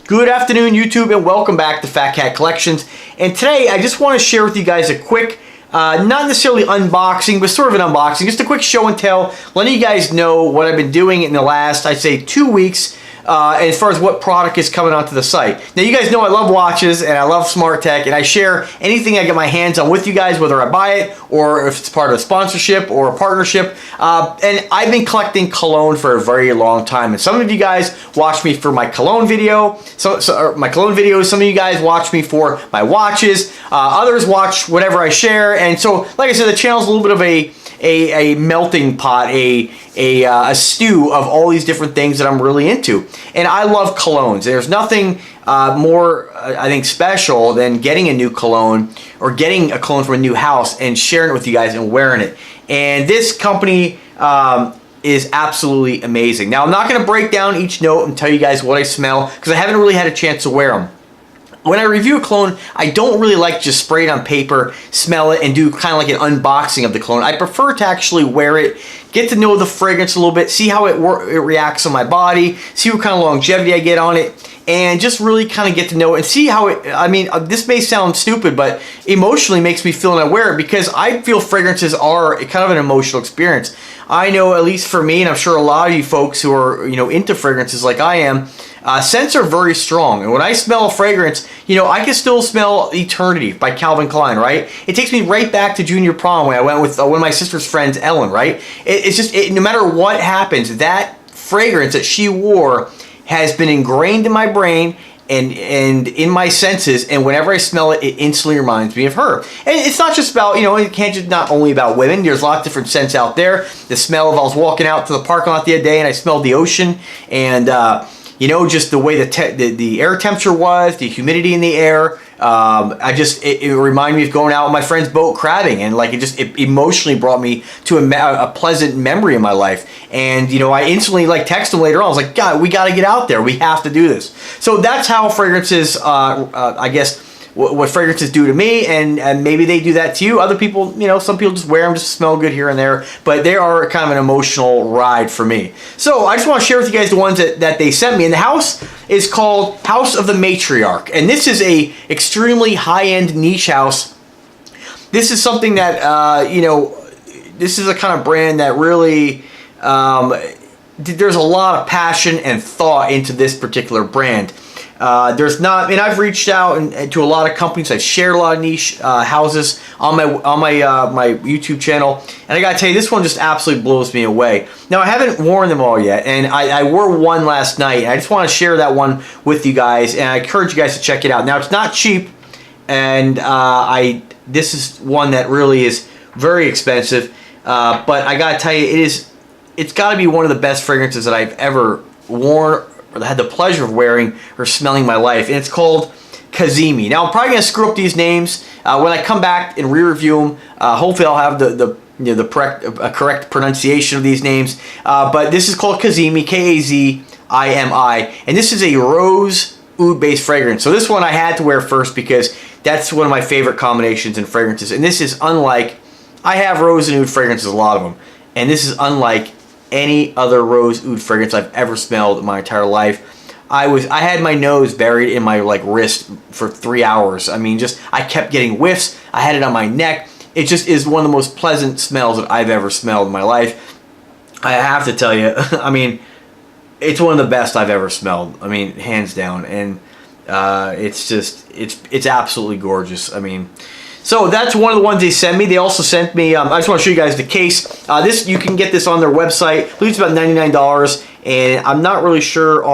Good afternoon, YouTube, and welcome back to Fat Cat Collections. And today, I just want to share with you guys a quick, not necessarily unboxing, but sort of an unboxing, just a quick show and tell, letting you guys know what I've been doing in the last, I'd say, 2 weeks, as far as what product is coming onto the site. Now, you guys know I love watches, and I love smart tech, and I share anything I get my hands on with you guys, whether I buy it, or if it's part of a sponsorship or a partnership. And I've been collecting cologne for a very long time, and some of you guys watch me for my cologne video, my cologne videos. Some of you guys watch me for my watches. Others watch whatever I share, and so, like I said, the channel's a little bit of a melting pot, a stew of all these different things that I'm really into. And I love colognes. There's nothing more, I think, special than getting a new cologne or getting a cologne from a new house and sharing it with you guys and wearing it. And this company is absolutely amazing. Now, I'm not going to break down each note and tell you guys what I smell because I haven't really had a chance to wear them. When I review a cologne, I don't really like just spray it on paper, smell it, and do kind of like an unboxing of the cologne. I prefer to actually wear it, get to know the fragrance a little bit, see how it reacts on my body, see what kind of longevity I get on it, and just really kind of get to know it and see how it, I mean, this may sound stupid, but emotionally makes me feel when I wear it, because I feel fragrances are kind of an emotional experience. I know, at least for me, and I'm sure a lot of you folks who are, into fragrances like I am, scents are very strong. And when I smell a fragrance, I can still smell Eternity by Calvin Klein, right? It takes me right back to junior prom when I went with one of my sister's friends, Ellen, right? It's just, no matter what happens, that fragrance that she wore has been ingrained in my brain and in my senses, and whenever I smell it, it instantly reminds me of her. And it's not just about, it can't just not only about women. There's a lot of different scents out there. The smell of, I was walking out to the parking lot the other day and I smelled the ocean, and just the way the air temperature was, the humidity in the air. It reminded me of going out on my friend's boat crabbing, and it emotionally brought me to a pleasant memory in my life. And I instantly text him later on. I was like, God, we got to get out there. We have to do this. So that's how fragrances, I guess, what fragrances do to me, and maybe they do that to you. Other people, some people just wear them just to smell good here and there, but they are kind of an emotional ride for me. So I just want to share with you guys the ones that they sent me. And the house is called House of the Matriarch, and this is a extremely high-end niche house. This is something that, this is a kind of brand that really, there's a lot of passion and thought into this particular brand. I've reached out to a lot of companies. I've shared a lot of niche houses on my YouTube channel, and I gotta tell you, this one just absolutely blows me away. Now, I haven't worn them all yet, and I wore one last night, and I just want to share that one with you guys, and I encourage you guys to check it out. Now, it's not cheap, and this is one that really is very expensive, but I gotta tell you, it's got to be one of the best fragrances that I've ever worn or had the pleasure of wearing or smelling in my life, and it's called Kazemi. Now, I'm probably going to screw up these names. When I come back and re-review them, hopefully I'll have the correct pronunciation of these names. But this is called Kazemi, K-A-Z-I-M-I, and this is a rose oud-based fragrance. So this one I had to wear first because that's one of my favorite combinations in fragrances, and this is unlike, I have rose and oud fragrances, a lot of them, and this is unlike any other rose oud fragrance I've ever smelled in my entire life. I had my nose buried in my wrist for 3 hours. I mean, I kept getting whiffs. I had it on my neck. It just is one of the most pleasant smells that I've ever smelled in my life. I have to tell you, I mean, it's one of the best I've ever smelled. I mean, hands down. And it's absolutely gorgeous. I mean, so that's one of the ones they sent me. They also sent me, I just want to show you guys the case. You can get this on their website. I believe it's about $99, and I'm not really sure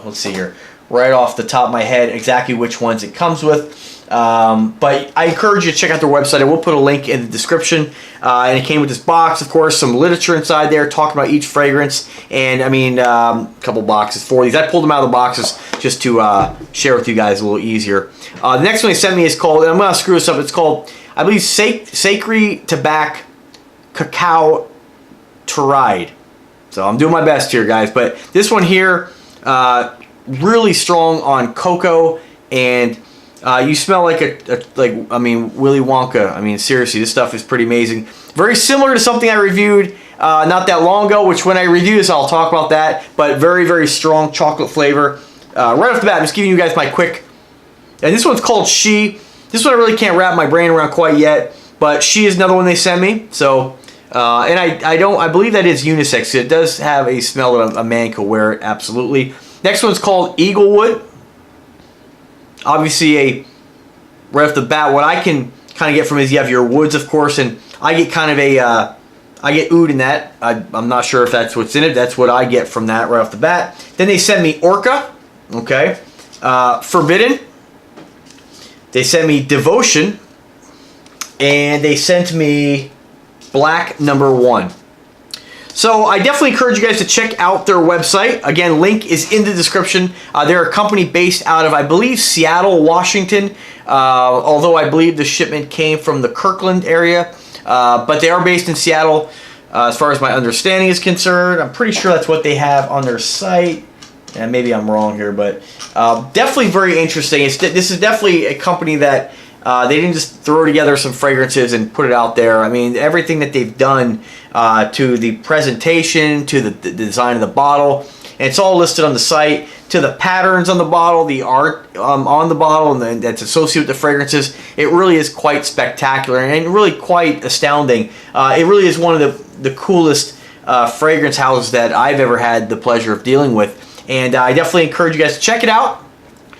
let's see here, right off the top of my head exactly which ones it comes with. But I encourage you to check out their website. I will put a link in the description. And it came with this box, of course, some literature inside there talking about each fragrance. And I mean, a couple boxes for these. I pulled them out of the boxes just to share with you guys a little easier. The next one they sent me is called, and I'm going to screw this up, it's called, I believe, Sacred Tobacco Cacao Teride. So I'm doing my best here, guys. But this one here, really strong on cocoa, and you smell like Willy Wonka. I mean, seriously, this stuff is pretty amazing. Very similar to something I reviewed not that long ago, which when I review this, I'll talk about that. But very, very strong chocolate flavor. Right off the bat, I'm just giving you guys my quick. And this one's called She. This one I really can't wrap my brain around quite yet. But She is another one they sent me. So, and I believe that is unisex. It does have a smell that a man could wear it, absolutely. Next one's called Eaglewood. Obviously, right off the bat, what I can kind of get from it is you have your woods, of course, and I get kind of I get oud in that. I'm not sure if that's what's in it. That's what I get from that right off the bat. Then they send me Orca, okay, Forbidden. They sent me Devotion, and they sent me Black Number 1. So I definitely encourage you guys to check out their website. Again, link is in the description. They're a company based out of, I believe, Seattle, Washington. Although I believe the shipment came from the Kirkland area. But they are based in Seattle, as far as my understanding is concerned. I'm pretty sure that's what they have on their site. And maybe I'm wrong here, but definitely very interesting. This is definitely a company that they didn't just throw together some fragrances and put it out there. I mean, everything that they've done to the presentation, to the design of the bottle, and it's all listed on the site, to the patterns on the bottle, the art on the bottle, and that's associated with the fragrances. It really is quite spectacular and really quite astounding. It really is one of the coolest fragrance houses that I've ever had the pleasure of dealing with. And I definitely encourage you guys to check it out.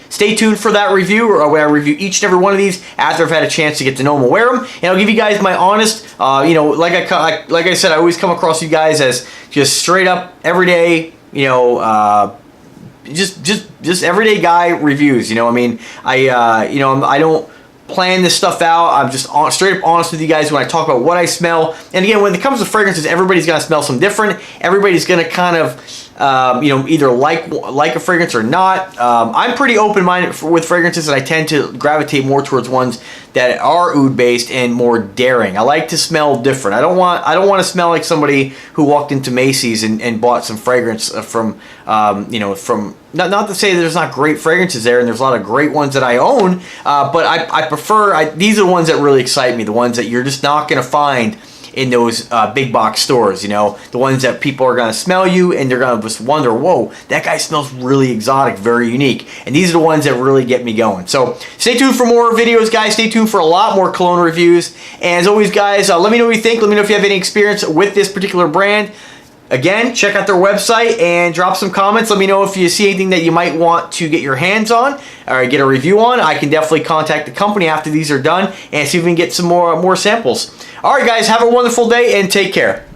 Stay tuned for that review, or where I review each and every one of these after I've had a chance to get to know them and wear them. And I'll give you guys my honest, you know, like I said, I always come across you guys as just straight up, everyday, you know, just everyday guy reviews. You know, I mean, you know, I don't plan this stuff out. I'm just straight up honest with you guys when I talk about what I smell. And again, when it comes to fragrances, everybody's gonna smell something different. Everybody's gonna kind of, you know, either like a fragrance or not. I'm pretty open-minded with fragrances, and I tend to gravitate more towards ones that are oud-based and more daring. I like to smell different. I don't want to smell like somebody who walked into Macy's and bought some fragrance from, you know, from. Not to say there's not great fragrances there, and there's a lot of great ones that I own, but I prefer, these are the ones that really excite me, the ones that you're just not going to find in those big box stores, you know, the ones that people are going to smell you and they're going to just wonder, whoa, that guy smells really exotic, very unique. And these are the ones that really get me going. So stay tuned for more videos, guys. Stay tuned for a lot more cologne reviews. And as always, guys, let me know what you think. Let me know if you have any experience with this particular brand. Again, check out their website and drop some comments. Let me know if you see anything that you might want to get your hands on or get a review on. I can definitely contact the company after these are done and see if we can get some more samples. All right, guys, have a wonderful day and take care.